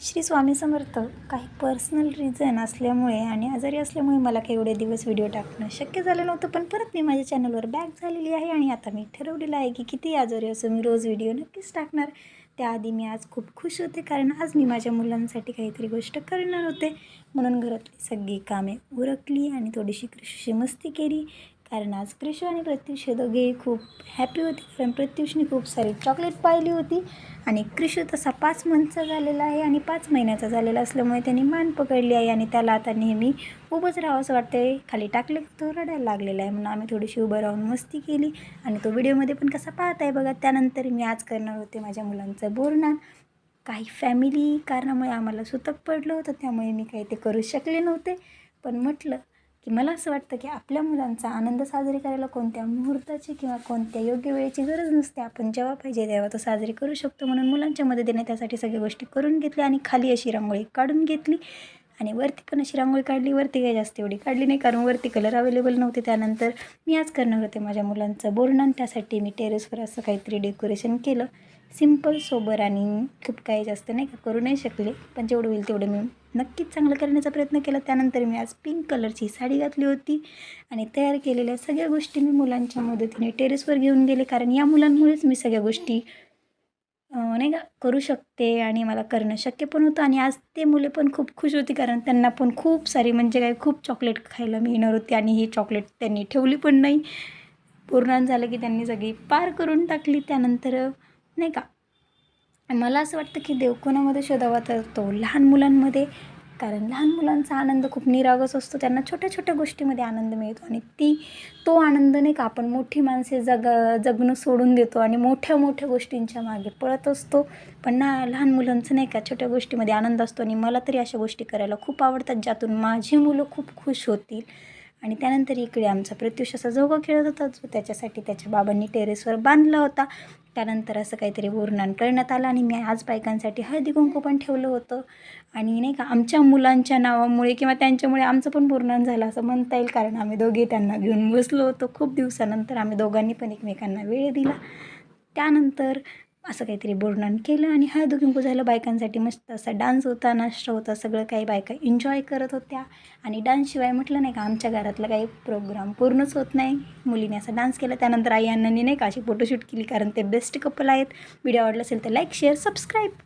श्री स्वामी समर्थ. काही personal reason असल्यामुळे आणि आजारी असल्यामुळे मला काही एवढे दिवस व्हिडिओ टाकणं शक्य झालं नव्हतं. पण परत मी माझ्या चॅनलवर बॅक झालेली आहे आणि आता मी ठरवलेलं आहे की किती आजारी असो मी रोज व्हिडिओ नक्कीच टाकणार. त्याआधी मी आज खूप खुश होते कारण आज मी माझ्या मुलांसाठी काहीतरी गोष्ट करणार होते. म्हणून घरातली सगळी कामे उरकली आणि थोडीशी कृषीशी मस्ती केली. कारण आज कृषू आणि प्रत्युष हे दोघे खूप हॅपी होते कारण प्रत्युषने खूप सारी चॉकलेट पाहिली होती आणि कृषू तसा 5 मंथचा झालेला आहे आणि 5 महिन्याचा झालेला असल्यामुळे त्यांनी मान पकडली आहे आणि त्याला आता नेहमी उभंच राहावं असं वाटतं आहे. खाली टाकलं की तो रडायला लागलेला आहे म्हणून आम्ही थोडीशी उभं राहून मस्ती केली आणि तो व्हिडिओमध्ये पण कसा पाहत आहे बघा. त्यानंतर मी आज करणार होते माझ्या मुलांचं बोरनान. काही फॅमिली कारणामुळे आम्हाला सुतक पडलं होतं त्यामुळे मी काही ते करू शकले नव्हते. पण म्हटलं की मला असं वाटतं की आपल्या मुलांचा आनंद साजरी करायला कोणत्या मुहूर्ताची किंवा कोणत्या योग्य वेळेची गरज नसते. आपण जेव्हा पाहिजे तेव्हा तो साजरी करू शकतो. म्हणून मुलांच्या मदतीने त्यासाठी सगळ्या गोष्टी करून घेतल्या आणि खाली अशी रांगोळी काढून घेतली आणि वरती पण अशी रांगोळी काढली. वरती काही जास्त एवढी काढली नाही कारण वरती कलर अवेलेबल नव्हते. त्यानंतर मी आज करणार होते माझ्या मुलांचं बोरनान. त्यासाठी मी टेरेसवर असं काहीतरी डेकोरेशन केलं. सिम्पल सोबर आणि खूप काही जास्त नाही का करू नाही शकले पण जेवढं होईल तेवढं मी नक्कीच चांगलं करण्याचा प्रयत्न केला. त्यानंतर मी आज पिंक कलरची साडी घातली होती आणि तयार केलेल्या सगळ्या गोष्टी मी मुलांच्या मदतीने टेरेसवर घेऊन गेले कारण या मुलांमुळेच मी सगळ्या गोष्टी नाही का करू शकते आणि मला करणं शक्य पण होतं. आणि आज ते मुले पण खूप खुश होती कारण त्यांना पण खूप सारी म्हणजे काय खूप चॉकलेट खायला मिळणार होती आणि ही चॉकलेट त्यांनी ठेवली पण नाही. पूर्ण झालं की त्यांनी सगळी पार करून टाकली. त्यानंतर नाही का मला असं वाटतं की देव कोणामध्ये शोधावा तर तो लहान मुलांमध्ये. कारण लहान मुलांचा आनंद खूप निरागस असतो. त्यांना छोट्या छोट्या गोष्टीमध्ये आनंद मिळतो आणि तो आनंद नाही का आपण मोठी माणसे जगणं सोडून देतो आणि मोठ्या मोठ्या गोष्टींच्या मागे पळत असतो. पण लहान मुलांचं नाही का छोट्या गोष्टीमध्ये आनंद असतो आणि मला तरी अशा गोष्टी करायला खूप आवडतात ज्यातून माझी मुलं खूप खुश होतील. आणि त्यानंतर इकडे आमचा प्रत्युष असा झोका खेळत होता जो त्याच्यासाठी त्याच्या बाबांनी टेरेसवर बांधला होता. त्यानंतर असं काहीतरी बोरनान करण्यात आलं आणि मी आज बायकांसाठी हळदी कुंकू पण ठेवलं होतं. आणि नाही का आमच्या मुलांच्या नावामुळे किंवा त्यांच्यामुळे आमचं पण बोरनान झालं असं म्हणता येईल कारण आम्ही दोघे त्यांना घेऊन बसलो होतो. खूप दिवसानंतर आम्ही दोघांनी पण एकमेकांना वेळ दिला. त्यानंतर असं काहीतरी बोरनान केलं आणि हळदी कुंकू झालं. बायकांसाठी मस्त असा डान्स होता, नाश्ता होता, सगळं काही बायका एन्जॉय करत होत्या. आणि डान्सशिवाय म्हटलं नाही का आमच्या घरातलं काही प्रोग्राम पूर्णच होत नाही. मुलीने असा डान्स केला. त्यानंतर आई अण्णांनी नाही का अशी फोटोशूट केली कारण ते बेस्ट कपल आहेत. व्हिडिओ आवडला असेल तर लाईक शेअर सबस्क्राईब करा.